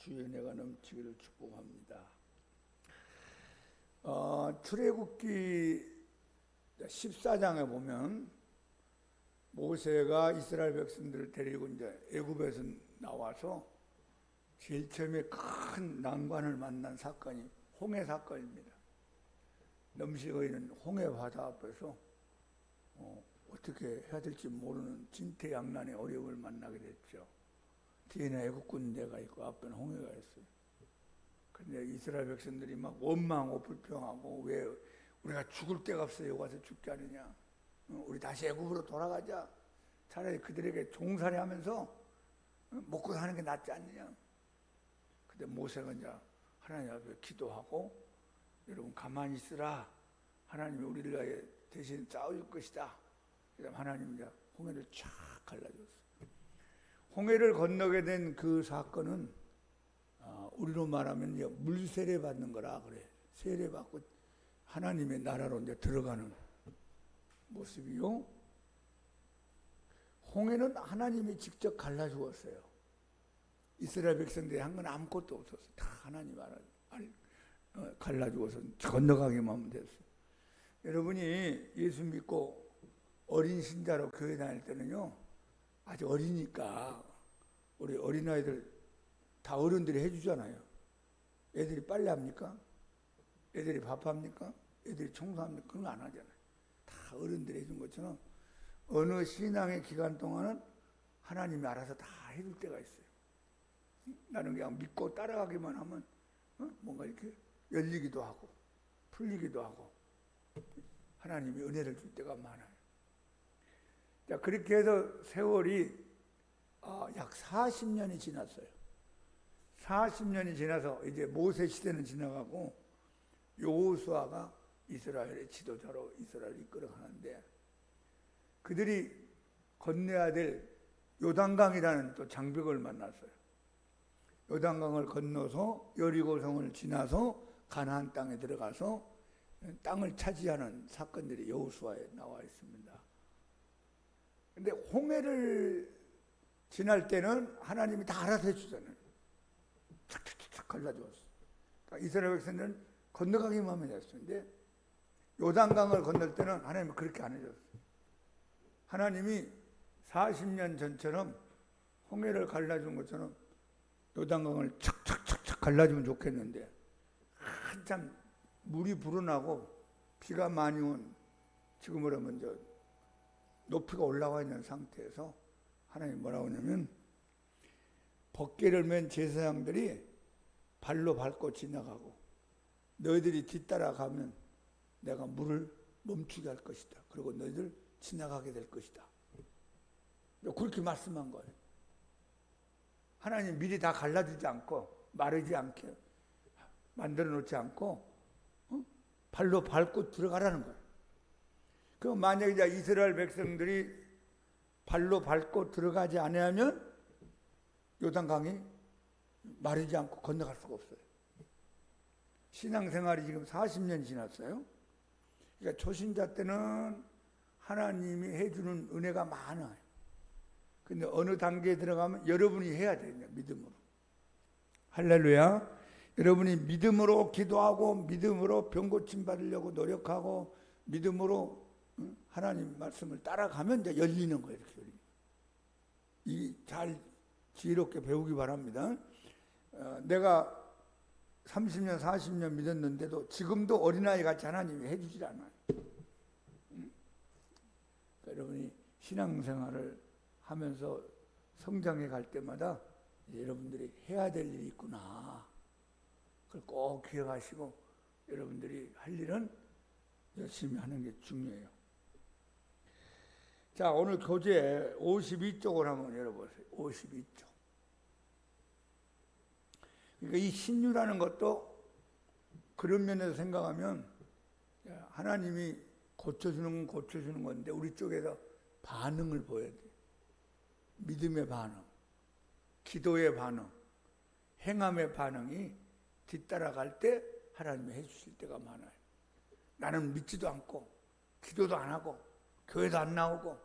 주의 은혜가 넘치기를 축복합니다. 출애굽기 14장에 보면 모세가 이스라엘 백성들을 데리고 이제 애굽에서 나와서 제일 처음에 큰 난관을 만난 사건이 홍해 사건입니다. 넘실거 있는 홍해 바다 앞에서 어떻게 해야 될지 모르는 진퇴양난의 어려움을 만나게 됐죠. 뒤에는 애굽 군대가 있고 앞에는 홍해가 있어요. 그런데 이스라엘 백성들이 막 원망하고 불평하고, 왜 우리가 죽을 데가 없어요, 와서 죽지 않느냐, 우리 다시 애굽으로 돌아가자, 차라리 그들에게 종살이 하면서 먹고 사는 게 낫지 않느냐. 근데 모세가 이제 하나님 앞에 기도하고, 여러분 가만히 있으라, 하나님이 우리를 위해 대신 싸워줄 것이다. 그다음 하나님이 이제 홍해를 쫙 갈라줬어요. 홍해를 건너게 된 그 사건은 우리로 말하면 이제 물세례 받는 거라 그래. 세례 받고 하나님의 나라로 이제 들어가는 모습이요. 홍해는 하나님이 직접 갈라주었어요. 이스라엘 백성들이 한 건 아무것도 없었어요. 다 하나님 갈라주어서 건너가기만 하면 됐어요. 여러분이 예수 믿고 어린 신자로 교회 다닐 때는요, 아직 어리니까 우리 어린아이들 다 어른들이 해주잖아요. 애들이 빨래합니까? 애들이 밥합니까? 애들이 청소합니까? 그런 거 안 하잖아요. 다 어른들이 해준 것처럼 어느 신앙의 기간 동안은 하나님이 알아서 다 해줄 때가 있어요. 나는 그냥 믿고 따라가기만 하면 뭔가 이렇게 열리기도 하고 풀리기도 하고 하나님이 은혜를 줄 때가 많아요. 자, 그렇게 해서 세월이 약 40년이 지났어요. 40년이 지나서 이제 모세 시대는 지나가고 여호수아가 이스라엘의 지도자로 이스라엘을 이끌어가는데, 그들이 건너야 될 요단강이라는 또 장벽을 만났어요. 요단강을 건너서 여리고성을 지나서 가나안 땅에 들어가서 땅을 차지하는 사건들이 여호수아에 나와 있습니다. 근데 홍해를 지날 때는 하나님이 다 알아서 해주잖아요. 착착착 갈라주었어요. 그러니까 이스라엘 백성들은 건너가기만 하면 됐어요. 근데 요단강을 건널 때는 하나님이 그렇게 안 해줬어요. 하나님이 40년 전처럼 홍해를 갈라준 것처럼 요단강을 착착착착 갈라주면 좋겠는데, 한참 물이 불어나고 비가 많이 온, 지금으로 하면 높이가 올라와 있는 상태에서 하나님이 뭐라고 하냐면, 벗개를 맨 제사장들이 발로 밟고 지나가고 너희들이 뒤따라가면 내가 물을 멈추게 할 것이다. 그리고 너희들 지나가게 될 것이다. 그렇게 말씀한 거예요. 하나님 미리 다 갈라주지 않고 마르지 않게 만들어 놓지 않고 발로 밟고 들어가라는 거예요. 그럼 만약에 이스라엘 백성들이 발로 밟고 들어가지 않으면 요단강이 마르지 않고 건너갈 수가 없어요. 신앙생활이 지금 40년이 지났어요. 그러니까 초신자 때는 하나님이 해주는 은혜가 많아요. 근데 어느 단계에 들어가면 여러분이 해야 돼요. 믿음으로. 할렐루야. 여러분이 믿음으로 기도하고 믿음으로 병 고침 받으려고 노력하고 믿음으로 하나님 말씀을 따라가면 이제 열리는 거예요. 이렇게 열리는. 이 잘 지혜롭게 배우기 바랍니다. 내가 30년, 40년 믿었는데도 지금도 어린아이 같이 하나님이 해주질 않아요. 그러니까 여러분이 신앙생활을 하면서 성장해 갈 때마다 여러분들이 해야 될 일이 있구나. 그걸 꼭 기억하시고 여러분들이 할 일은 열심히 하는 게 중요해요. 자, 오늘 교재 52쪽을 한번 열어보세요. 52쪽. 그러니까 이 신유라는 것도 그런 면에서 생각하면 하나님이 고쳐주는 건 고쳐주는 건데 우리 쪽에서 반응을 보여야 돼요. 믿음의 반응, 기도의 반응, 행함의 반응이 뒤따라갈 때 하나님이 해주실 때가 많아요. 나는 믿지도 않고 기도도 안 하고 교회도 안 나오고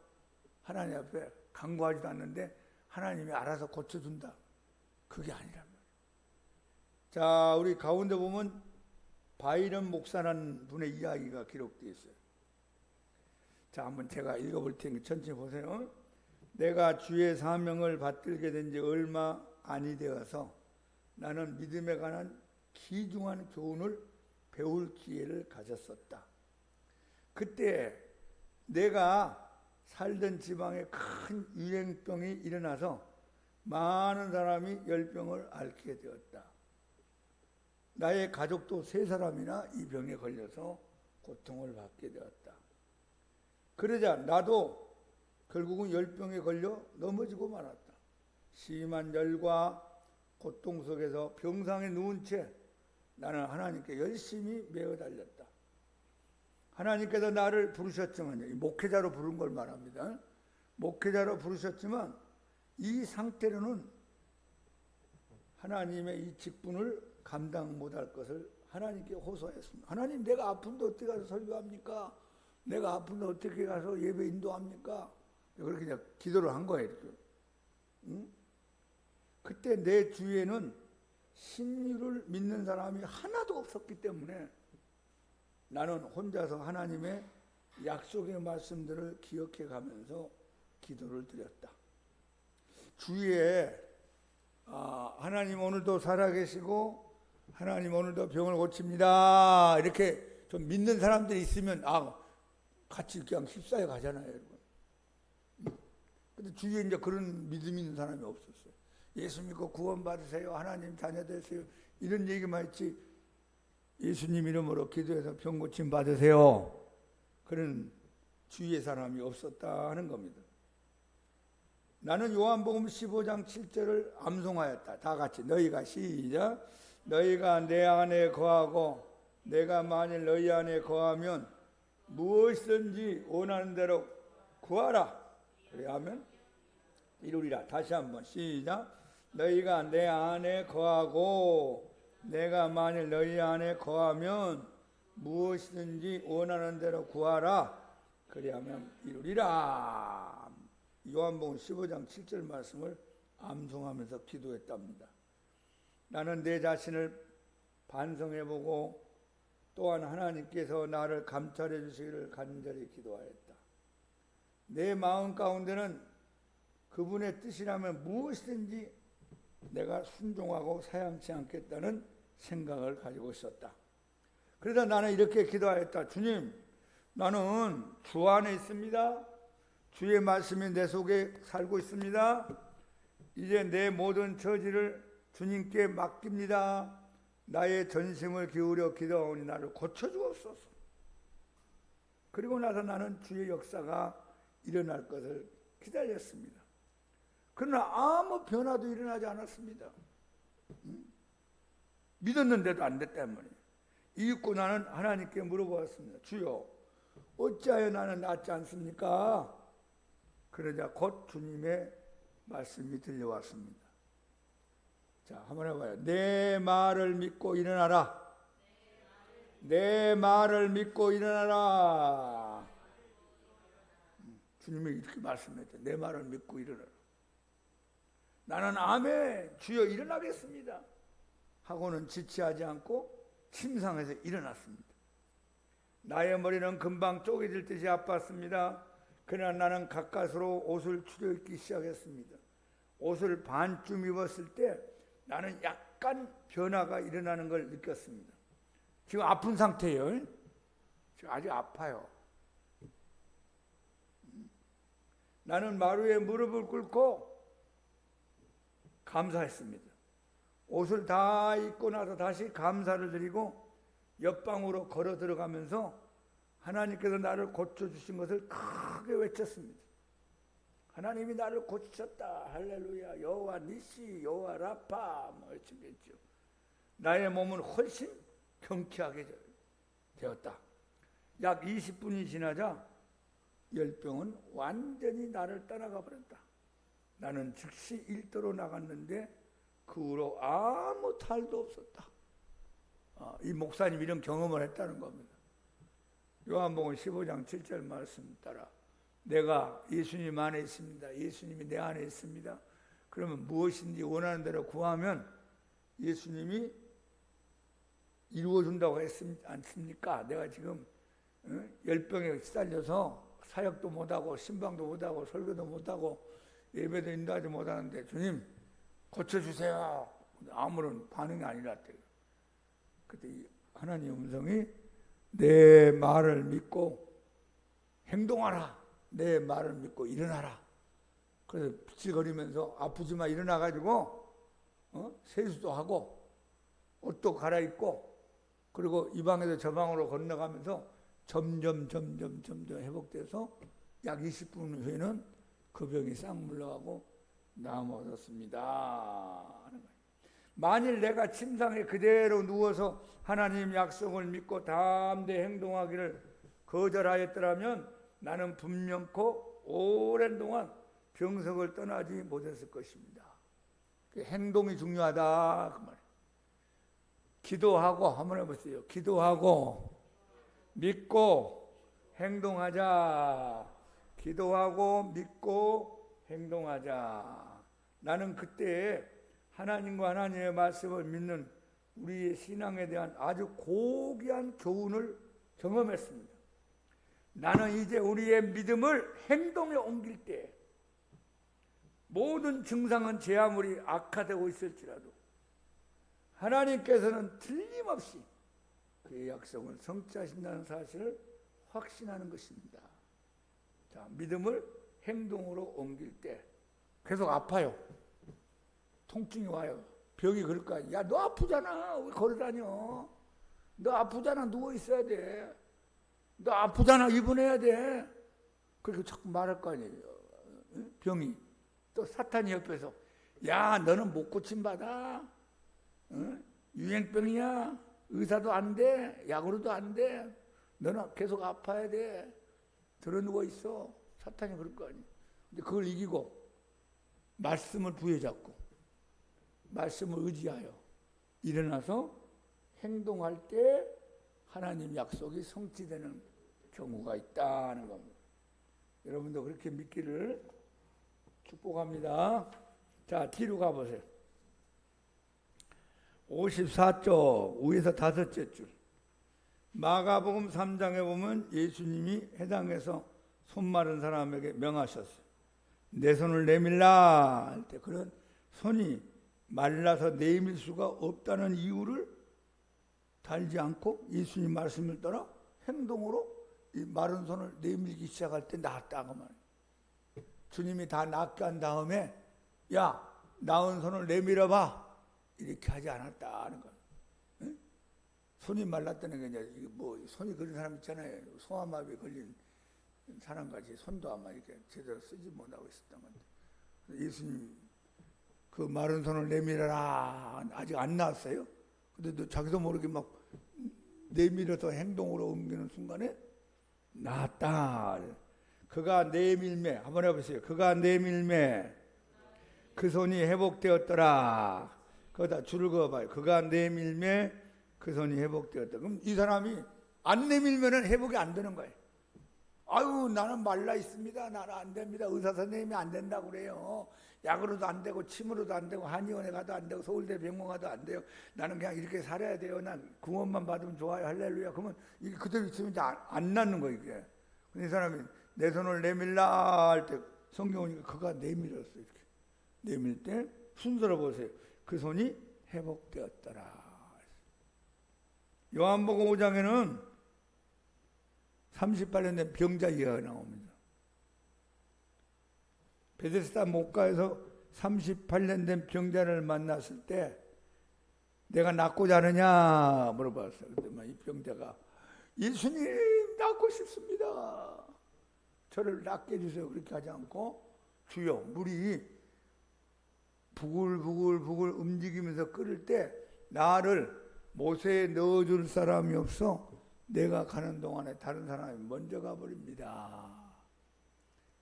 하나님 앞에 간구하지도 않는데 하나님이 알아서 고쳐준다. 그게 아니란 말이에요. 자, 우리 가운데 보면 바이런 목사라는 분의 이야기가 기록되어 있어요. 자, 한번 제가 읽어볼 테니까 천천히 보세요. 내가 주의 사명을 받들게 된 지 얼마 아니 되어서 나는 믿음에 관한 귀중한 교훈을 배울 기회를 가졌었다. 그때 내가 살던 지방에 큰 유행병이 일어나서 많은 사람이 열병을 앓게 되었다. 나의 가족도 3사람이나 이 병에 걸려서 고통을 받게 되었다. 그러자 나도 결국은 열병에 걸려 넘어지고 말았다. 심한 열과 고통 속에서 병상에 누운 채 나는 하나님께 열심히 매어 달렸다. 하나님께서 나를 부르셨지만, 목회자로 부른 걸 말합니다. 목회자로 부르셨지만 이 상태로는 하나님의 이 직분을 감당 못할 것을 하나님께 호소했습니다. 하나님, 내가 아픈데 어떻게 가서 설교합니까? 내가 아픈데 어떻게 가서 예배 인도합니까? 그렇게 그냥 기도를 한 거예요. 이렇게. 응? 그때 내 주위에는 신유를 믿는 사람이 하나도 없었기 때문에 나는 혼자서 하나님의 약속의 말씀들을 기억해 가면서 기도를 드렸다. 주위에 하나님 오늘도 살아계시고 하나님 오늘도 병을 고칩니다, 이렇게 좀 믿는 사람들이 있으면 같이 그냥 휩싸여 가잖아요, 여러분. 근데 주위에 이제 그런 믿음 있는 사람이 없었어요. 예수 믿고 구원 받으세요, 하나님 자녀 되세요, 이런 얘기만 했지 예수님 이름으로 기도해서 병 고침 받으세요, 그런 주위의 사람이 없었다는 겁니다. 나는 요한복음 15장 7절을 암송하였다. 다 같이 너희가 시작. 너희가 내 안에 거하고 내가 만일 너희 안에 거하면 무엇이든지 원하는 대로 구하라. 그래 하면 이루리라. 다시 한번 시작. 너희가 내 안에 거하고 내가 만일 너희 안에 거하면 무엇이든지 원하는 대로 구하라. 그리하면 이루리라. 요한복음 15장 7절 말씀을 암송하면서 기도했답니다. 나는 내 자신을 반성해보고 또한 하나님께서 나를 감찰해 주시기를 간절히 기도하였다. 내 마음 가운데는 그분의 뜻이라면 무엇이든지 내가 순종하고 사양치 않겠다는 생각을 가지고 있었다. 그러다 나는 이렇게 기도하였다. 주님, 나는 주 안에 있습니다. 주의 말씀이 내 속에 살고 있습니다. 이제 내 모든 처지를 주님께 맡깁니다. 나의 전심을 기울여 기도하오니 나를 고쳐주옵소서. 그리고 나서 나는 주의 역사가 일어날 것을 기다렸습니다. 그러나 아무 변화도 일어나지 않았습니다. 믿었는데도 안 됐단 말이에요. 이윽고 나는 하나님께 물어보았습니다. 주여, 어찌하여 나는 낫지 않습니까? 그러자 곧 주님의 말씀이 들려왔습니다. 자, 한번 해봐요. 내 말을 믿고 일어나라. 내 말을 믿고 일어나라. 주님이 이렇게 말씀했죠. 내 말을 믿고 일어나라. 나는 아멘, 주여 일어나겠습니다 하고는 지체하지 않고 침상에서 일어났습니다. 나의 머리는 금방 쪼개질 듯이 아팠습니다. 그러나 나는 가까스로 옷을 추려입기 시작했습니다. 옷을 반쯤 입었을 때 나는 약간 변화가 일어나는 걸 느꼈습니다. 지금 아픈 상태예요. 지금 아주 아파요. 나는 마루에 무릎을 꿇고 감사했습니다. 옷을 다 입고 나서 다시 감사를 드리고 옆방으로 걸어 들어가면서 하나님께서 나를 고쳐주신 것을 크게 외쳤습니다. 하나님이 나를 고치셨다. 할렐루야. 여호와 니시, 여호와 라파 외치겠죠. 나의 몸은 훨씬 경쾌하게 되었다. 약 20분이 지나자 열병은 완전히 나를 따라가 버렸다. 나는 즉시 일터로 나갔는데 그 후로 아무 탈도 없었다. 이 목사님 이런 경험을 했다는 겁니다. 요한복음 15장 7절 말씀 따라 내가 예수님 안에 있습니다. 예수님이 내 안에 있습니다. 그러면 무엇인지 원하는 대로 구하면 예수님이 이루어준다고 했지 않습니까? 내가 지금 열병에 시달려서 사역도 못하고 신방도 못하고 설교도 못하고 예배도 인도하지 못하는데 주님 고쳐주세요. 아무런 반응이 아니랐대요. 그때 하나님의 음성이 내 말을 믿고 행동하라. 내 말을 믿고 일어나라. 그래서 비틀거리면서 아프지만 일어나가지고 세수도 하고 옷도 갈아입고 그리고 이 방에서 저 방으로 건너가면서 점점 회복돼서 약 20분 후에는 그 병이 싹 물러가고 나음 얻었습니다. 만일 내가 침상에 그대로 누워서 하나님 약속을 믿고 담대히 행동하기를 거절하였더라면 나는 분명코 오랜 동안 병석을 떠나지 못했을 것입니다. 행동이 중요하다 그 말이에요. 기도하고 한번 해보세요. 기도하고 믿고 행동하자. 기도하고 믿고 행동하자. 나는 그때 하나님과 하나님의 말씀을 믿는 우리의 신앙에 대한 아주 고귀한 교훈을 경험했습니다. 나는 이제 우리의 믿음을 행동에 옮길 때 모든 증상은 제 아무리 악화되고 있을지라도 하나님께서는 틀림없이 그의 약속을 성취하신다는 사실을 확신하는 것입니다. 자, 믿음을 행동으로 옮길 때 계속 아파요. 통증이 와요. 병이 그럴 거 아니야. 야, 너 아프잖아. 왜 걸어다녀? 너 아프잖아. 누워 있어야 돼. 너 아프잖아. 입원해야 돼. 그렇게 자꾸 말할 거 아니에요. 병이. 또 사탄이 옆에서 야, 너는 못 고침받아. 유행병이야. 의사도 안 돼. 약으로도 안 돼. 너는 계속 아파야 돼. 들어 누워 있어. 사탄이 그럴 거 아니에요. 근데 그걸 이기고 말씀을 부여잡고 말씀을 의지하여 일어나서 행동할 때 하나님 약속이 성취되는 경우가 있다는 겁니다. 여러분도 그렇게 믿기를 축복합니다. 자, 뒤로 가보세요. 54쪽 위에서 5째 줄. 마가복음 3장에 보면 예수님이 해당해서 손 마른 사람에게 명하셨어요. 내 손을 내밀라 할 때 그런 손이 말라서 내밀 수가 없다는 이유를 달지 않고 예수님 말씀을 따라 행동으로 이 마른 손을 내밀기 시작할 때 낫다 그 말이에요. 주님이 다 낫게 한 다음에 야, 나은 손을 내밀어봐 이렇게 하지 않았다는 거예요. 응? 손이 말랐다는 게 이제 뭐 손이 그런 사람 있잖아요. 소아마비에 걸린 사람같이 손도 아마 이렇게 제대로 쓰지 못하고 있었던 건데 예수님 그 마른 손을 내밀어라 아직 안 나왔어요. 근데 자기도 모르게 막 내밀어서 행동으로 옮기는 순간에 나았다. 그가 내밀매 한번 해보세요. 그가 내밀매 그 손이 회복되었더라. 거기다 줄을 그어봐요. 그가 내밀매 그 손이 회복되었다. 그럼 이 사람이 안 내밀면은 회복이 안 되는 거예요. 아유, 나는 말라 있습니다. 나는 안 됩니다. 의사 선생님이 안 된다고 그래요. 약으로도 안 되고 침으로도 안 되고 한의원에 가도 안 되고 서울대 병원 가도 안 돼요. 나는 그냥 이렇게 살아야 돼요. 난 구원만 받으면 좋아요. 할렐루야. 그러면 이게 그대로 있으면 이제 안 낫는 거예요. 이게. 근데 이 사람이 내 손을 내밀라 할 때 성경 오니까 그가 내밀었어요. 이렇게. 내밀 때 순서로 보세요. 그 손이 회복되었더라. 요한복음 5장에는 38년 된 병자 이야기가 나옵니다. 베데스다 목가에서 38년 된 병자를 만났을 때 내가 낫고자 하느냐 물어봤어요. 그때 이 병자가 예수님 낫고 싶습니다. 저를 낫게 해주세요. 그렇게 하지 않고 주여 물이 부글부글 움직이면서 끓을 때 나를 못에 넣어줄 사람이 없어 내가 가는 동안에 다른 사람이 먼저 가버립니다.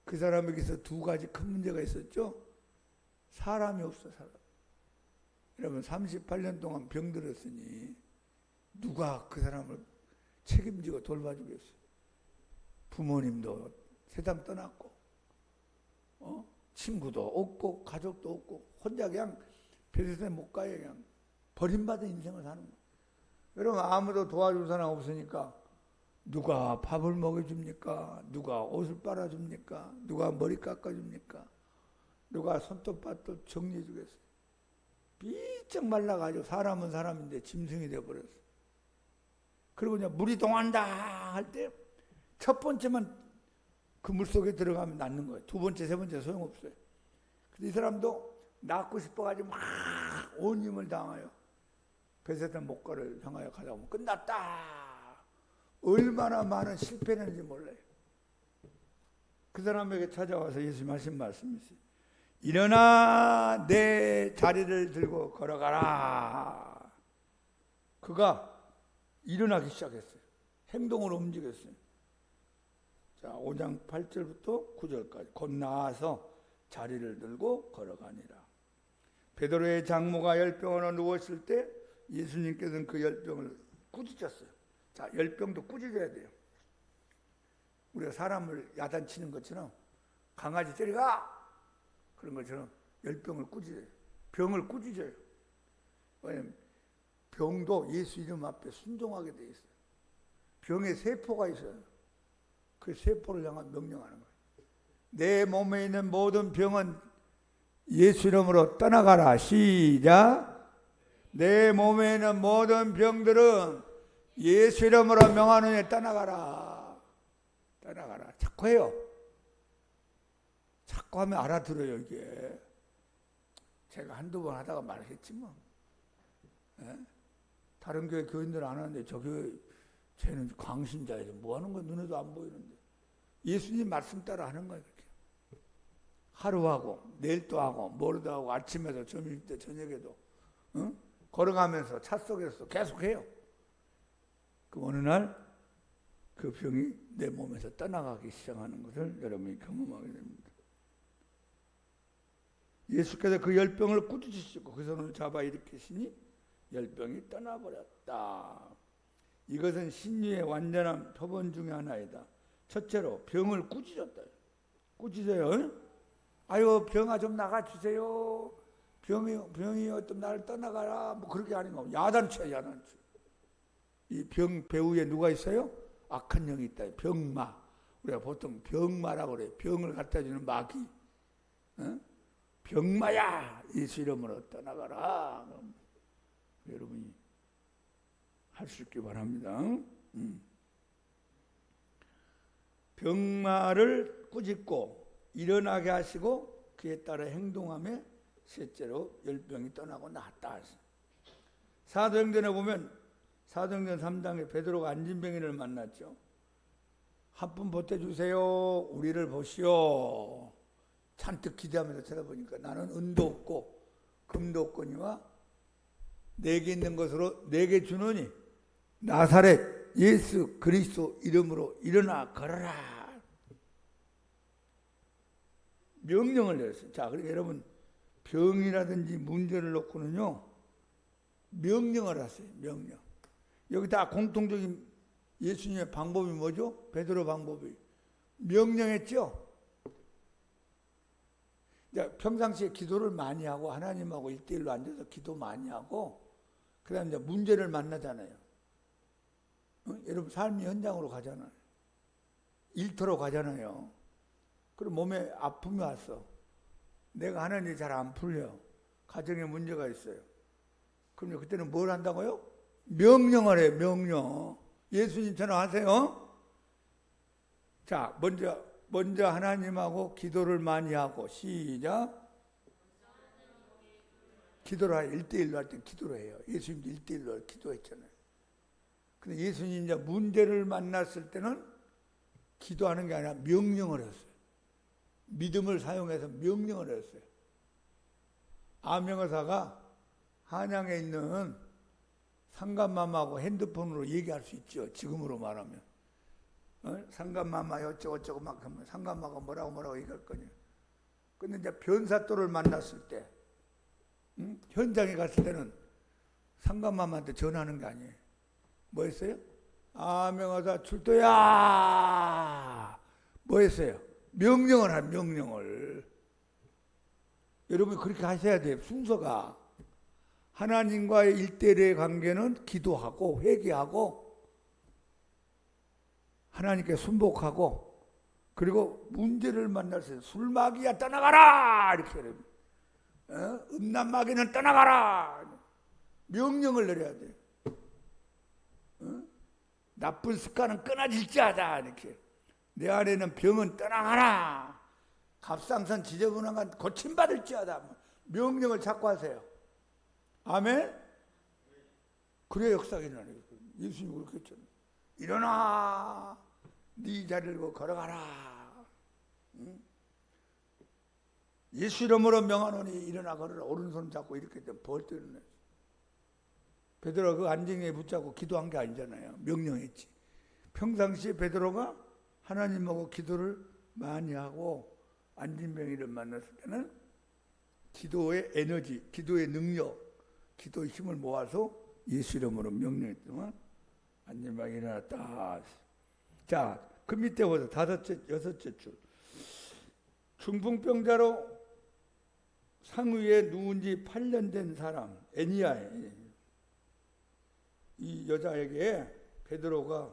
그 사람에게서 두 가지 큰 문제가 있었죠. 사람이 없어. 사람. 여러분 38년 동안 병들었으니 누가 그 사람을 책임지고 돌봐주겠어요. 부모님도 세상 떠났고 친구도 없고 가족도 없고 혼자 그냥 베데스다에 못 가요. 그냥 버림받은 인생을 사는 거예요. 여러분 아무도 도와줄 사람 없으니까 누가 밥을 먹여줍니까? 누가 옷을 빨아줍니까? 누가 머리 깎아줍니까? 누가 손톱발톱 정리해주겠어요? 삐쩍 말라가지고 사람은 사람인데 짐승이 되어버렸어. 그리고 이제 물이 동한다 할 때 첫 번째만 그 물속에 들어가면 낫는 거예요. 두 번째, 세 번째 소용없어요. 근데 이 사람도 낫고 싶어가지고 막 온 힘을 당하여 베세다 목가를 향하여 가다 보면 끝났다. 얼마나 많은 실패를 했는지 몰라요. 그 사람에게 찾아와서 예수님 하신 말씀이 있어요. 일어나 내 자리를 들고 걸어가라. 그가 일어나기 시작했어요. 행동으로 움직였어요. 자, 5장 8절부터 9절까지. 곧 나와서 자리를 들고 걸어가니라. 베드로의 장모가 열병으로 누웠을 때 예수님께서는 그 열병을 꾸짖었어요. 자, 열병도 꾸짖어야 돼요. 우리가 사람을 야단치는 것처럼 강아지 때려가 그런 것처럼 열병을 꾸짖어요. 병을 꾸짖어요. 왜냐하면 병도 예수 이름 앞에 순종하게 돼 있어요. 병에 세포가 있어요. 그 세포를 향한 명령하는 거예요. 내 몸에 있는 모든 병은 예수 이름으로 떠나가라. 시작. 내 몸에 있는 모든 병들은 예수 이름으로 명하노니 떠나가라. 떠나가라. 자꾸 해요. 자꾸 하면 알아들어요. 이게 제가 한두 번 하다가 말했지 뭐. 예? 다른 교회 교인들 안 하는데 저 교회 쟤는 광신자예요. 뭐 하는 거 눈에도 안 보이는데 예수님 말씀 따라 하는 거예요. 그렇게. 하루 하고 내일 또 하고 모레도 하고 아침에도 점심 때 저녁에도 걸어가면서 차 속에서 계속 해요. 그 어느 날 그 병이 내 몸에서 떠나가기 시작하는 것을 여러분이 경험하게 됩니다. 예수께서 그 열병을 꾸짖으시고 그 손을 잡아 일으키시니 열병이 떠나버렸다. 이것은 신유의 완전한 표본 중에 하나이다. 첫째로 병을 꾸짖었다. 꾸짖어요. 아유 병아 좀 나가주세요. 병이 좀 나를 떠나가라. 뭐 그렇게 하는 거 야단쳐 야단쳐. 이 병 배후에 누가 있어요? 악한 영이 있다. 병마. 우리가 보통 병마라고 그래요. 병을 갖다 주는 마귀. 어? 병마야 예수 이름으로 떠나가라. 여러분이 할 수 있기 바랍니다. 병마를 꾸짖고 일어나게 하시고 그에 따라 행동하며 셋째로 열병이 떠나고 나았다. 사도행전에 보면 사도행전 3장에 베드로가 안진병인을 만났죠. 한 푼 보태주세요. 우리를 보시오. 잔뜩 기대하면서 쳐다보니까 나는 은도 없고 금도 없거니와 내게 있는 것으로 내게 주노니 나사렛 예수 그리스도 이름으로 일어나 걸어라. 명령을 내렸어요. 자, 그러니까 여러분 병이라든지 문제를 놓고는요 명령을 하세요. 명령. 여기 다 공통적인 예수님의 방법이 뭐죠? 베드로 방법이 명령했죠. 평상시에 기도를 많이 하고 하나님하고 1대1로 앉아서 기도 많이 하고 그 다음에 이제 문제를 만나잖아요. 여러분 삶의 현장으로 가잖아요. 일터로 가잖아요. 그럼 몸에 아픔이 왔어. 내가 하는 일이 잘 안 풀려. 가정에 문제가 있어요. 그럼 그때는 뭘 한다고요? 명령을 해요. 명령. 예수님처럼 하세요. 자, 먼저 하나님하고 기도를 많이 하고 시작. 기도를 할 1대1로 할 때 기도를 해요. 예수님도 1대1로 기도했잖아요. 근데 예수님 이제 문제를 만났을 때는 기도하는 게 아니라 명령을 했어요. 믿음을 사용해서 명령을 했어요. 암영어사가 한양에 있는 상감마마하고 핸드폰으로 얘기할 수 있죠. 지금으로 말하면. 상감마마 어쩌고저쩌고 막 하면 상감마가 뭐라고 얘기할 거냐. 근데 이제 변사또를 만났을 때 현장에 갔을 때는 상감마마한테 전화하는 게 아니에요. 뭐 했어요? 암영어사 출도야. 뭐 했어요? 명령을 한 명령을. 여러분이 그렇게 하셔야 돼요. 순서가. 하나님과의 일대일의 관계는 기도하고 회개하고 하나님께 순복하고 그리고 문제를 만날 때 술마귀야 떠나가라 이렇게 합니다. 음란마귀는 떠나가라 명령을 내려야 돼. 나쁜 습관은 끊어질지어다 이렇게. 내 안에는 병은 떠나가라. 갑상선 지저분한 건 고침받을지어다. 명령을 자꾸 하세요. 아멘. 그래 역사가 일어나요. 예수님이 그렇게 했잖아요. 일어나 네 자리를 걸어가라. 예수 이름으로 명하노니 일어나 걸어라. 오른손 잡고 이렇게 벌 때는 베드로가 그 안정에 붙잡고 기도한 게 아니잖아요. 명령했지. 평상시에 베드로가 하나님하고 기도를 많이 하고 안진병이를 만났을 때는 기도의 에너지, 기도의 능력, 기도의 힘을 모아서 예수 이름으로 명령했더만 안진병이 일어났다. 자, 그 밑에 보세요. 여섯째 줄. 중풍병자로 상위에 누운 지 8년 된 사람 애니야에 이 여자에게 베드로가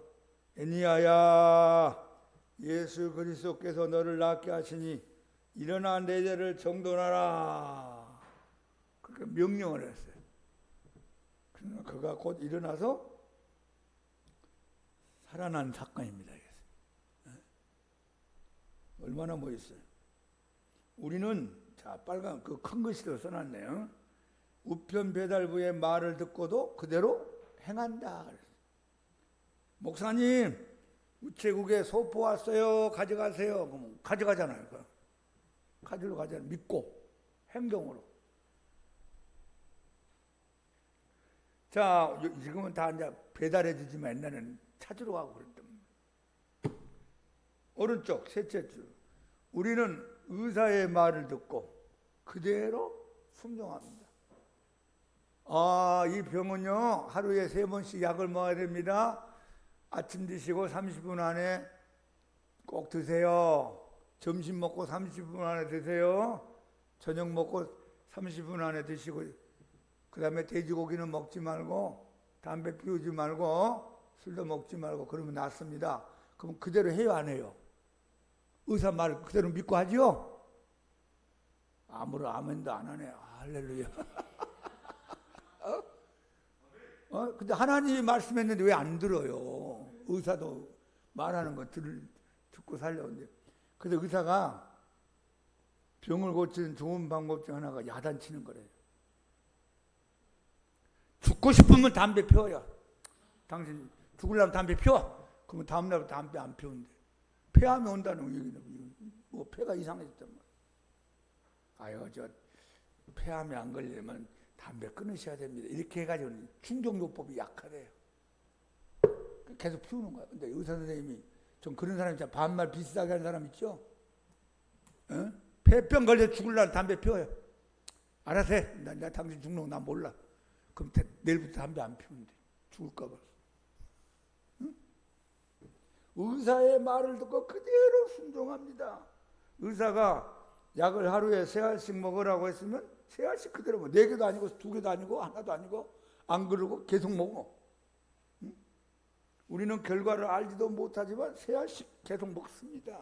애니야야 예수 그리스도께서 너를 낫게 하시니 일어나 내 죄를 정돈하라 그렇게 명령을 했어요. 그러나 그가 곧 일어나서 살아난 사건입니다. 얼마나 멋있어요. 우리는 자 빨간 그 큰 글씨로 써놨네요. 우편 배달부의 말을 듣고도 그대로 행한다. 목사님 우체국에 소포 왔어요. 가져가세요. 그럼 가져가잖아요. 가지러 가잖아요. 믿고 행동으로. 자 지금은 다 이제 배달해 주지만 옛날에는 찾으러 가고 그랬단 말이에요. 오른쪽 셋째 줄. 우리는 의사의 말을 듣고 그대로 순종합니다. 이 병은요 하루에 3번씩 약을 먹어야 됩니다. 아침 드시고 30분 안에 꼭 드세요. 점심 먹고 30분 안에 드세요. 저녁 먹고 30분 안에 드시고 그 다음에 돼지고기는 먹지 말고 담배 피우지 말고 술도 먹지 말고 그러면 낫습니다. 그럼 그대로 해요 안 해요? 의사 말 그대로 믿고 하지요? 아무런 아멘도 안 하네. 할렐루야. 근데 하나님이 말씀했는데 왜 안 들어요? 의사도 말하는 거 듣고 살려는데. 그래서 의사가 병을 고치는 좋은 방법 중 하나가 야단치는 거래요. 죽고 싶으면 담배 피워요. 당신 죽으려면 담배 피워. 그러면 다음날부터 담배 안 피우는데. 폐암이 온다는 얘기는 뭐 폐가 이상해졌단 말이에요. 저 폐암이 안 걸리면 담배 끊으셔야 됩니다. 이렇게 해가지고 충족요법이 약하대요. 계속 피우는 거야. 근데 의사 선생님이 좀 그런 사람 있잖아. 반말 비슷하게 하는 사람 있죠? 폐병 걸려 죽으려면 담배 피워요. 알아서 해. 나 당신 죽는 거 난 몰라. 그럼 내일부터 담배 안 피우는데 죽을까 봐. 의사의 말을 듣고 그대로 순종합니다. 의사가 약을 하루에 3알씩 먹으라고 했으면 3알씩 그대로 먹어. 4개도 아니고 2개도 아니고 하나도 아니고 안 그러고 계속 먹어. 우리는 결과를 알지도 못하지만 3알씩 계속 먹습니다.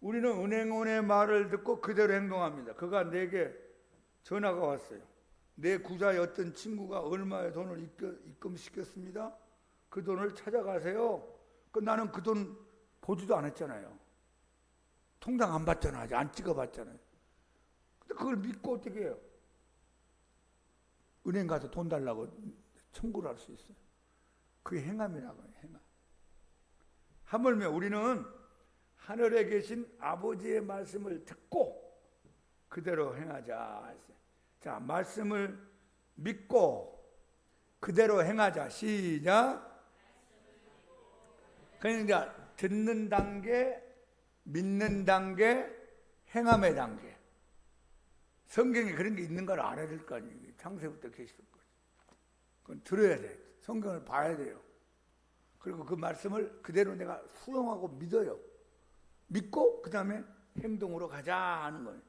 우리는 은행원의 말을 듣고 그대로 행동합니다. 그가 내게 전화가 왔어요. 내 구자의 어떤 친구가 얼마의 돈을 입금시켰습니다. 그 돈을 찾아가세요. 나는 그 돈 보지도 않았잖아요. 통장 안 받잖아. 아직 안 찍어봤잖아요. 근데 그걸 믿고 어떻게 해요? 은행 가서 돈 달라고 청구를 할 수 있어요. 그게 행함이라고 해요. 행함. 하물며 우리는 하늘에 계신 아버지의 말씀을 듣고 그대로 행하자. 자, 말씀을 믿고 그대로 행하자. 시작. 그러니까 듣는 단계, 믿는 단계, 행함의 단계. 성경에 그런 게 있는 걸 알아야 될 거 아니에요. 창세부터 계시록. 그건 들어야 돼. 성경을 봐야 돼요. 그리고 그 말씀을 그대로 내가 수용하고 믿어요. 믿고 그 다음에 행동으로 가자 하는 거예요.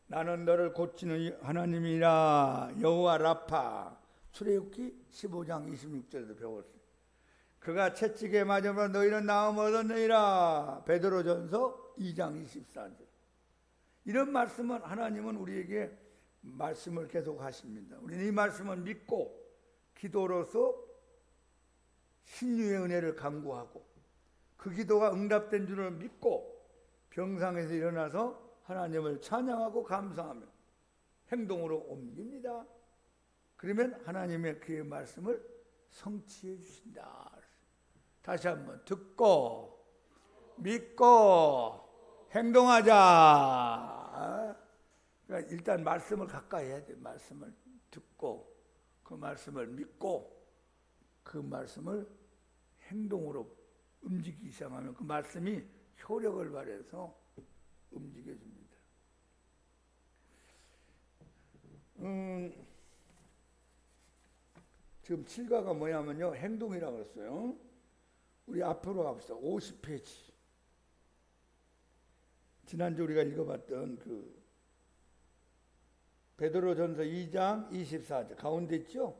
나는 너를 고치는 하나님이라. 여호와 라파. 출애굽기 15장 26절에도 배웠어요. 그가 채찍에 맞음으로 너희는 나음을 얻었느니라. 베드로전서 2장 24절. 이런 말씀은 하나님은 우리에게 말씀을 계속 하십니다. 우리는 이 말씀을 믿고 기도로서 신유의 은혜를 간구하고 그 기도가 응답된 줄을 믿고 병상에서 일어나서 하나님을 찬양하고 감사하며 행동으로 옮깁니다. 그러면 하나님의 그의 말씀을 성취해 주신다. 다시 한번 듣고 믿고 행동하자. 그러니까 일단 말씀을 가까이 해야 돼. 말씀을 듣고 그 말씀을 믿고 그 말씀을 행동으로 움직이기 시작하면 그 말씀이 효력을 발휘해서 움직여줍니다. 지금 7가가 뭐냐면요, 행동이라고 그랬어요. 우리 앞으로 갑시다. 50페이지. 지난주 우리가 읽어봤던 그 베드로전서 2장 24절 가운데 있죠?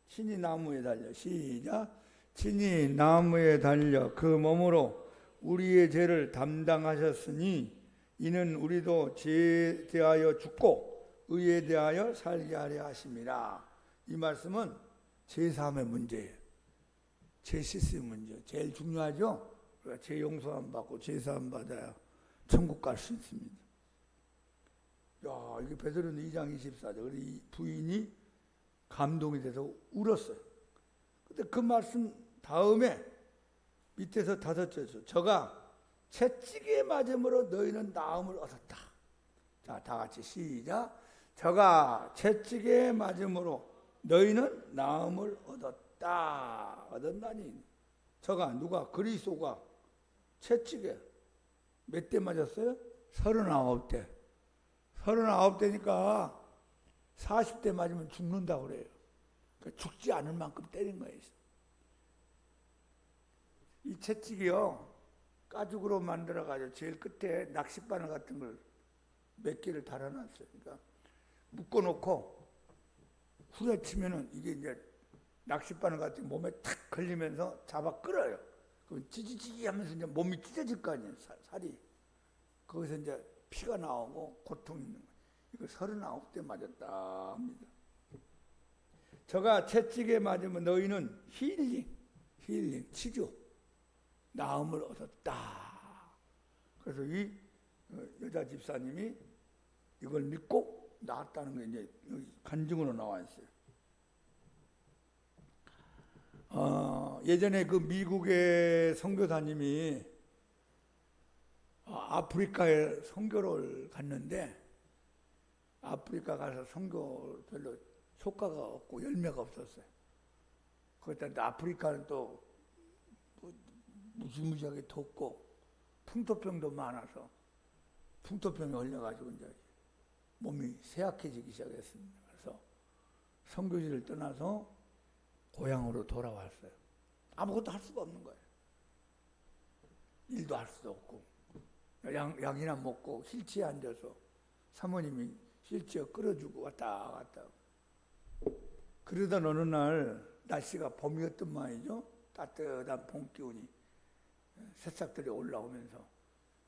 친히 나무에 달려. 시작. 친히 나무에 달려 그 몸으로 우리의 죄를 담당하셨으니 이는 우리도 죄에 대하여 죽고 의에 대하여 살게 하려 하심이라. 이 말씀은 죄사함의 문제예요. 죄 씻음의 문제. 제일 중요하죠. 그러니까 죄 용서함 받고 죄사함 받아야 천국 갈 수 있습니다. 야, 이게 베드로는 2장 24절. 우리 부인이 감동이 돼서 울었어요. 근데 그 말씀 다음에 밑에서 5절에서 저가 채찍에 맞음으로 너희는 나음을 얻었다. 자, 다 같이 시작. 저가 채찍에 맞음으로 너희는 나음을 얻었다. 얻었다니. 저가 누가? 그리스도가 채찍에 몇 대 맞았어요? 39대. 39대니까 40대 맞으면 죽는다고 그래요. 그러니까 죽지 않을 만큼 때린 거예요. 이 채찍이요, 가죽으로 만들어가지고 제일 끝에 낚싯바늘 같은 걸 몇 개를 달아놨어요. 그러니까 묶어놓고 후려치면은 이게 이제 낚싯바늘 같은 몸에 탁 걸리면서 잡아 끌어요. 그럼 찌찌찌 하면서 이제 몸이 찢어질 거 아니에요, 살이. 거기서 이제 피가 나오고 고통이 있는 거예요. 이거 39대 맞았다 합니다. 저가 채찍에 맞으면 너희는 힐링, 치료, 나음을 얻었다. 그래서 이 여자 집사님이 이걸 믿고 나았다는 게 이제 여기 간증으로 나와 있어요. 예전에 그 미국의 선교사님이 아프리카에 선교를 갔는데 아프리카 가서 선교 별로 효과가 없고 열매가 없었어요. 거기다 아프리카는 또 무지무지하게 덥고 풍토병도 많아서 풍토병에 걸려가지고 이제 몸이 쇠약해지기 시작했습니다. 그래서 선교지를 떠나서 고향으로 돌아왔어요. 아무것도 할 수가 없는 거예요. 일도 할 수도 없고 양이나 먹고 휠체어에 앉아서 사모님이 휠체어 끌어주고 왔다 갔다. 그러던 어느 날 날씨가 봄이었던 말이죠. 따뜻한 봄 기운이 새싹들이 올라오면서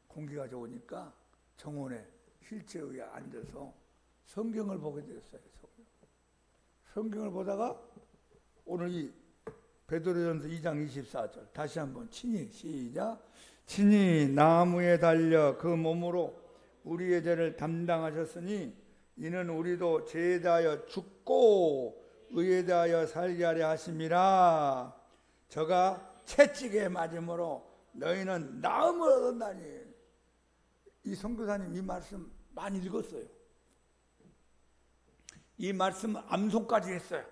공기가 좋으니까 정원에 휠체어에 앉아서 성경을 보게 됐어요. 성경을 보다가 오늘 이 베드로전서 2장 24절 다시 한번 친히 시작. 친히 나무에 달려 그 몸으로 우리의 죄를 담당하셨으니 이는 우리도 죄에 대하여 죽고 의에 대하여 살게 하려 하심이라. 저가 채찍에 맞음으로 너희는 나음을 얻었다니. 이 선교사님 이 말씀 많이 읽었어요. 이 말씀 암송까지 했어요.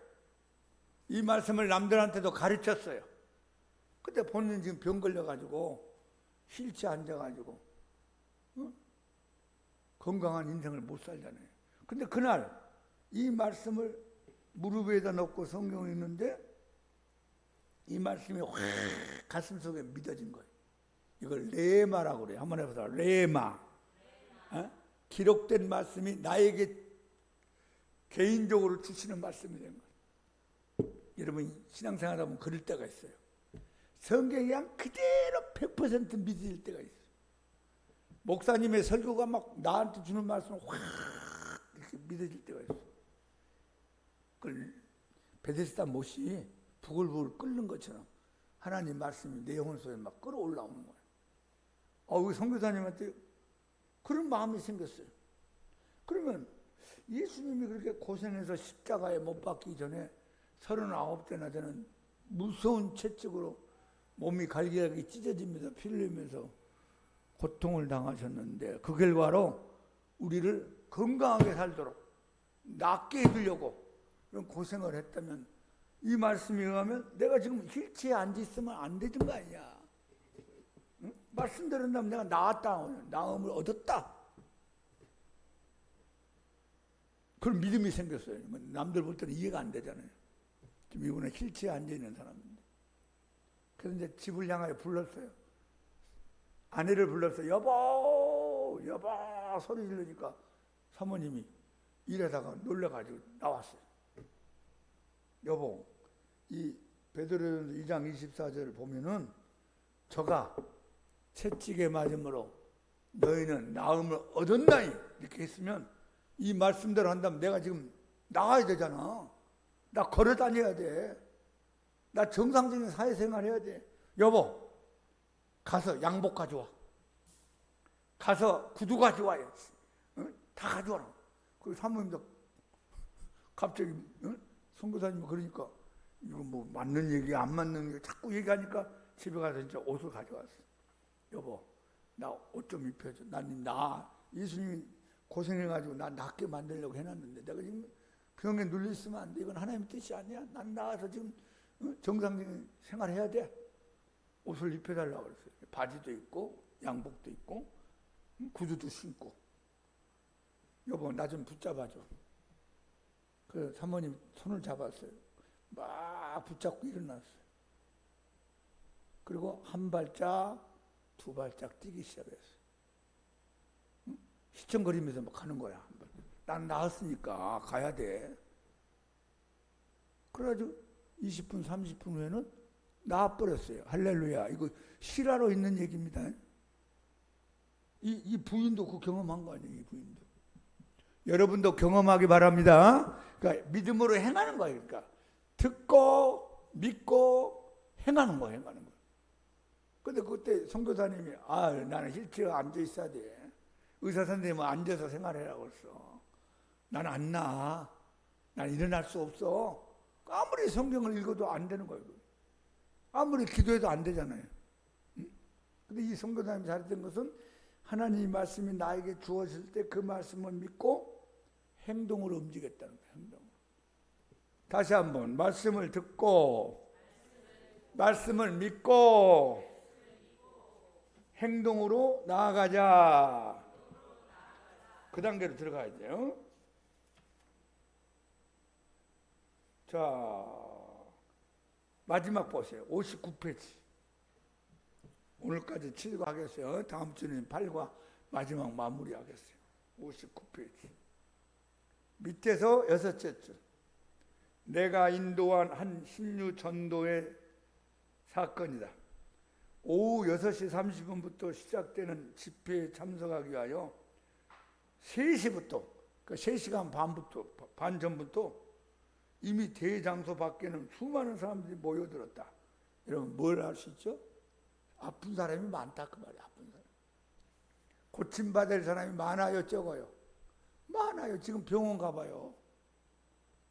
이 말씀을 남들한테도 가르쳤어요. 근데 본인은 지금 병 걸려가지고 휠체어 앉아가지고 건강한 인생을 못 살잖아요. 근데 그날 이 말씀을 무릎 위에다 놓고 성경을 읽는데 이 말씀이 확 가슴속에 믿어진 거예요. 이걸 레마라고 그래요. 한번 해보세요. 레마. 기록된 말씀이 나에게 개인적으로 주시는 말씀이 된 거예요. 여러분 신앙생활 하면 그럴 때가 있어요. 성경이 그냥 그대로 100% 믿을 때가 있어요. 목사님의 설교가 막 나한테 주는 말씀을 확 이렇게 믿어질 때가 있어요. 그걸 베데스다 못이 부글부글 끓는 것처럼 하나님 말씀이 내 영혼 속에 막 끌어올라오는 거예요. 우리 선교사님한테 그런 마음이 생겼어요. 그러면 예수님이 그렇게 고생해서 십자가에 못 박기 전에 39때나 되는 무서운 채찍으로 몸이 갈기갈기 찢어지면서 피를 흘리면서 고통을 당하셨는데 그 결과로 우리를 건강하게 살도록 낫게 해주려고 그런 고생을 했다면 이 말씀에 의하면 내가 지금 휠체어에 앉아있으면 안 되는 거 아니야. 응? 말씀 들은다면 내가 나았다, 나음을 얻었다. 그런 믿음이 생겼어요. 남들 볼 때는 이해가 안 되잖아요. 지금 이번에 휠체어에 앉아있는 사람인데. 그래서 이제 집을 향하여 불렀어요. 아내를 불렀어요. 여보, 여보 소리 지르니까 사모님이 일하다가 놀래가지고 나왔어요. 여보, 이 베드로전서 2장 24절을 보면은 저가 채찍에 맞음으로 너희는 나음을 얻었나니 이렇게 했으면 이 말씀대로 한다면 내가 지금 나가야 되잖아. 나 걸어 다녀야 돼. 나 정상적인 사회생활 해야 돼. 여보, 가서 양복 가져와. 가서 구두 가져와. 응? 다 가져와라. 그 사모님도 갑자기 선교사님이 그러니까 이거 뭐 맞는 얘기 안 맞는 얘기 자꾸 얘기하니까 집에 가서 진짜 옷을 가져왔어. 여보, 나 옷 좀 입혀줘. 나 예수님이 고생해가지고 나 낫게 만들려고 해놨는데 내가 지금 병에 눌려 있으면 안 돼. 이건 하나님의 뜻이 아니야. 난 나가서 지금 정상적인 생활해야 돼. 옷을 입혀달라고 그랬어요. 바지도 입고 양복도 입고 구두도 신고. 여보, 나 좀 붙잡아줘. 그 사모님 손을 잡았어요. 막 붙잡고 일어났어요. 그리고 한 발짝, 두 발짝 뛰기 시작했어요. 시청거리면서 막 가는 거야. 난 나왔으니까 가야 돼. 그래가지고 20분, 30분 후에는 나와버렸어요. 할렐루야. 이거 실화로 있는 얘기입니다. 이 부인도 그 경험한 거 아니에요, 이 부인도. 여러분도 경험하기 바랍니다. 그러니까 믿음으로 행하는 거예요. 그러니까 듣고 믿고 행하는 거예요, 행하는 거. 근데 그때 선교사님이 나는 휠체어에 앉아 있어야 돼. 의사 선생님은 앉아서 생활해라고 했어. 나는 안 나. 난 일어날 수 없어. 아무리 성경을 읽어도 안 되는 거예요. 아무리 기도해도 안 되잖아요. 근데 이 선교사님이 잘했던 것은 하나님의 말씀이 나에게 주어질 때 그 말씀을 믿고 행동으로 움직였다는 거예요. 행동으로. 다시 한번 말씀을 듣고 말씀을 믿고 행동으로 나아가자. 그 단계로 들어가야 돼요. 자, 마지막 보세요. 59페이지. 오늘까지 7과 하겠어요. 다음 주는 8과 마지막 마무리하겠어요. 59페이지. 밑에서 여섯째 줄. 내가 인도한 한 신유 전도의 사건이다. 오후 6시 30분부터 시작되는 집회에 참석하기 위하여 3시부터, 그러니까 3시간 반 전부터 이미 대장소 밖에는 수많은 사람들이 모여들었다. 여러분 뭘 알 수 있죠? 아픈 사람이 많다 그 말이야. 아픈 사람. 고침받을 사람이 많아요, 적어요? 많아요. 지금 병원 가봐요.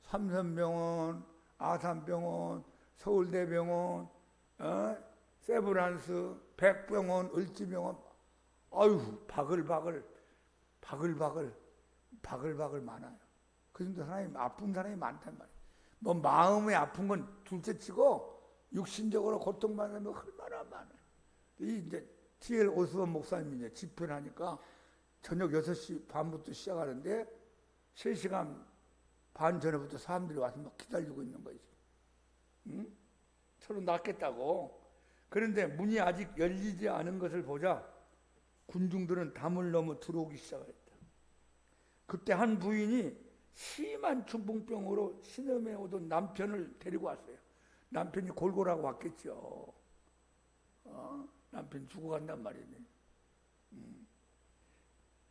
삼선병원, 아산병원, 서울대병원, 세브란스, 백병원, 을지병원. 아유, 바글바글 많아요. 그 정도 사람이 아픈 사람이 많단 말이에요. 뭐 마음이 아픈 건 둘째치고 육신적으로 고통받는 사람이 얼마나 많아요. 이 이제 T.L. 오스본 목사님이 이제 집회를 하니까 저녁 6시 반부터 시작하는데 3시간 반 전에부터 사람들이 와서 막 기다리고 있는 거지. 응? 서로 낫겠다고. 그런데 문이 아직 열리지 않은 것을 보자 군중들은 담을 넘어 들어오기 시작했다. 그때 한 부인이 심한 중풍병으로 신음에 오던 남편을 데리고 왔어요. 남편이 골골하고 왔겠죠. 남편 죽어간단 말이니.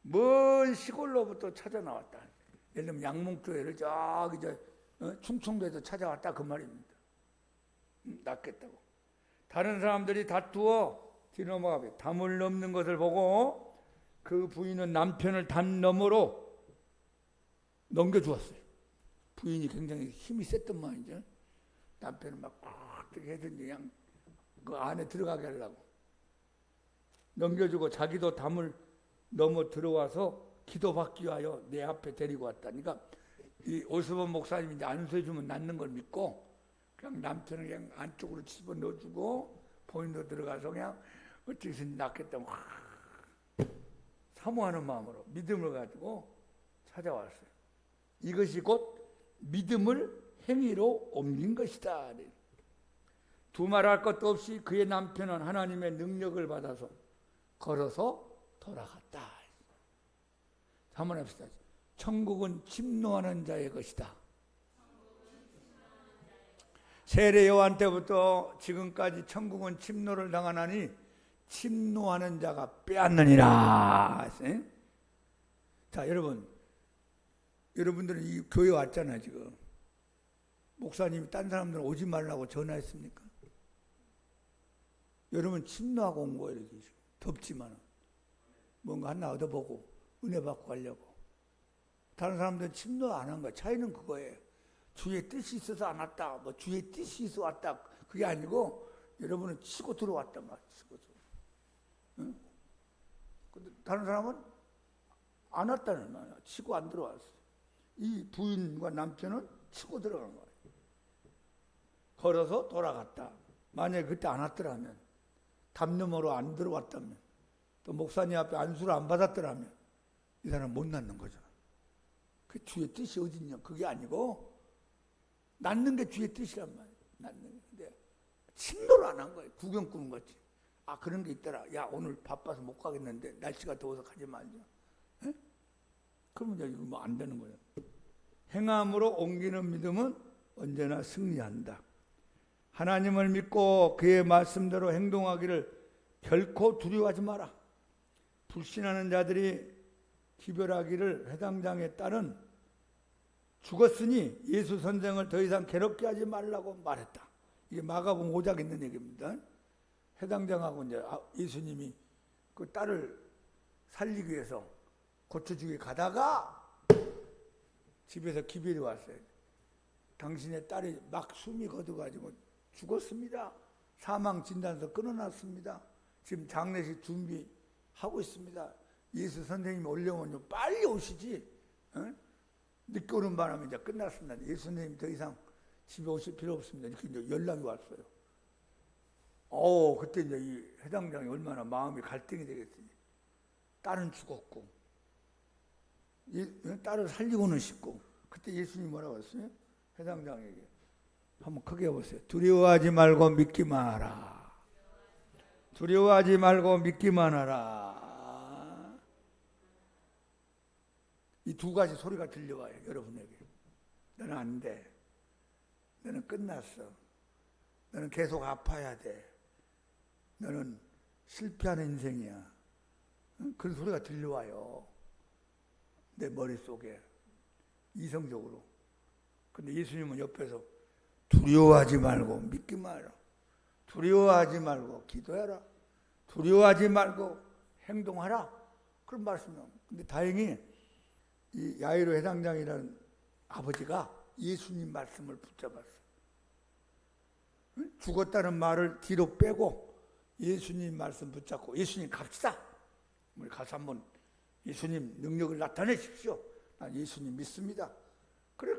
먼 시골로부터 찾아 나왔다. 예를 들면 양문교회를 저기 충청도에서 찾아왔다 그 말입니다. 낫겠다고. 다른 사람들이 다투어 뒤로 넘어가며 담을 넘는 것을 보고 그 부인은 남편을 담 너머로 넘겨주었어요. 부인이 굉장히 힘이 셌던 모양이죠. 남편을 막 어떻게 해든지 그냥 그 안에 들어가게 하려고 넘겨주고 자기도 담을 넘어 들어와서 기도받기 위하여 내 앞에 데리고 왔다니까. 이 오스본 목사님이 이제 안수해주면 낫는 걸 믿고 그냥 남편을 그냥 안쪽으로 집어넣어주고 본인도 들어가서 그냥 어떻게든 낫겠다고 사모하는 마음으로 믿음을 가지고 찾아왔어요. 이것이 곧 믿음을 행위로 옮긴 것이다. 두말할 것도 없이 그의 남편은 하나님의 능력을 받아서 걸어서 돌아갔다. 한번 합시다. 천국은 침노하는 자의 것이다. 세례 요한 때부터 지금까지 천국은 침노를 당하나니 침노하는 자가 빼앗느니라. 자, 여러분들은 이 교회 왔잖아요. 지금 목사님이 딴 사람들 오지 말라고 전화했습니까? 여러분 침노하고 온 거예요. 이렇게 덥지만 뭔가 하나 얻어보고 은혜 받고 가려고. 다른 사람들은 침노 안 한 거야. 차이는 그거예요. 주의 뜻이 있어서 안 왔다. 뭐 주의 뜻이 있어 왔다. 그게 아니고 여러분은 치고 들어왔단 말이야. 치고 들어. 응? 근데 다른 사람은 안 왔다는 말이야. 치고 안 들어왔어. 이 부인과 남편은 치고 들어간 거야. 걸어서 돌아갔다. 만약에 그때 안 왔더라면, 담 너머로 안 들어왔다면, 또 목사님 앞에 안수를 안 받았더라면 이 사람 못 낳는 거죠. 그 주의 뜻이 어딨냐? 그게 아니고 낳는 게 주의 뜻이란 말이에요. 낳는 게. 침노를 안 한 거예요. 구경 꾸는 거지. 아, 그런 게 있더라. 야, 오늘 바빠서 못 가겠는데 날씨가 더워서 가지 말자. 에? 그러면 이제 이거 뭐 안 되는 거예요. 행함으로 옮기는 믿음은 언제나 승리한다. 하나님을 믿고 그의 말씀대로 행동하기를 결코 두려워하지 마라. 불신하는 자들이 기별하기를 회당장의 딸은 죽었으니 예수 선생을 더 이상 괴롭게 하지 말라고 말했다. 이게 마가복음 5장에 있는 얘기입니다. 회당장하고 이제 예수님이 그 딸을 살리기 위해서 고쳐주기 가다가 집에서 기별이 왔어요. 당신의 딸이 막 숨이 거둬가지고 죽었습니다. 사망 진단서 끊어놨습니다. 지금 장례식 준비하고 있습니다. 예수 선생님이 올려오면 빨리 오시지. 어? 늦게 오는 바람에 이제 끝났습니다. 예수 선생님이 더 이상 집에 오실 필요 없습니다. 이렇게 이제 연락이 왔어요. 그때 이제 이 회당장이 얼마나 마음이 갈등이 되겠더니 딸은 죽었고 딸을 살리고는 싶고. 그때 예수님이 뭐라고 했어요? 회당장에게 한번 크게 해보세요. 두려워하지 말고 믿기만 하라. 두려워하지 말고 믿기만 하라. 이 두 가지 소리가 들려와요. 여러분에게. 너는 안 돼. 너는 끝났어. 너는 계속 아파야 돼. 너는 실패하는 인생이야. 그런 소리가 들려와요. 내 머릿속에. 이성적으로. 근데 예수님은 옆에서 두려워하지 말고 믿기만 하라. 두려워하지 말고 기도해라. 두려워하지 말고 행동하라. 그런 말씀이에요. 근데 다행히 이 야이로 회당장이라는 아버지가 예수님 말씀을 붙잡았어요. 죽었다는 말을 뒤로 빼고 예수님 말씀 붙잡고 예수님 갑시다. 우리 가서 한번 예수님 능력을 나타내십시오. 난 예수님 믿습니다. 그래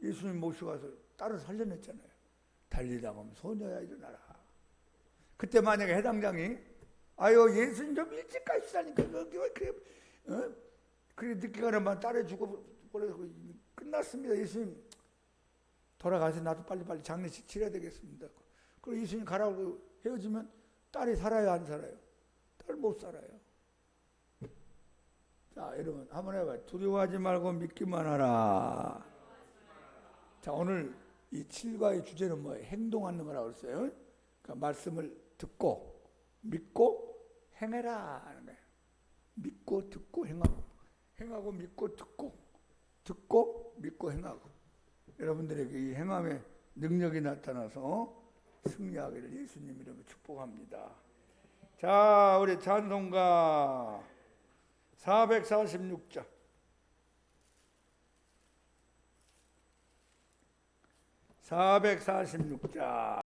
예수님 모시고 가서 딸을 살려냈잖아요. 달리다 보면 소녀야 일어나라. 그때 만약에 회당장이 아유 예수님 좀 일찍 가시다니까 왜 그래 그래 늦게 가려면 딸을 주고 끝났습니다. 예수님 돌아가서 나도 빨리빨리 장례식 치러야 되겠습니다. 그리고 예수님 가라고 헤어지면 딸이 살아요 안 살아요? 딸 못 살아요. 자, 여러분 한번 해봐요. 두려워하지 말고 믿기만 하라. 자, 오늘 이 7과의 주제는 뭐예요? 행동하는 거라고 했어요. 그러니까 말씀을 듣고 믿고 행해라 하는 거예요. 믿고 듣고 행하고, 행하고 믿고 듣고, 듣고 믿고 행하고. 여러분들에게 이 행함의 능력이 나타나서 승리하기를 예수님 이름으로 축복합니다. 자, 우리 찬송가 446장. 446장.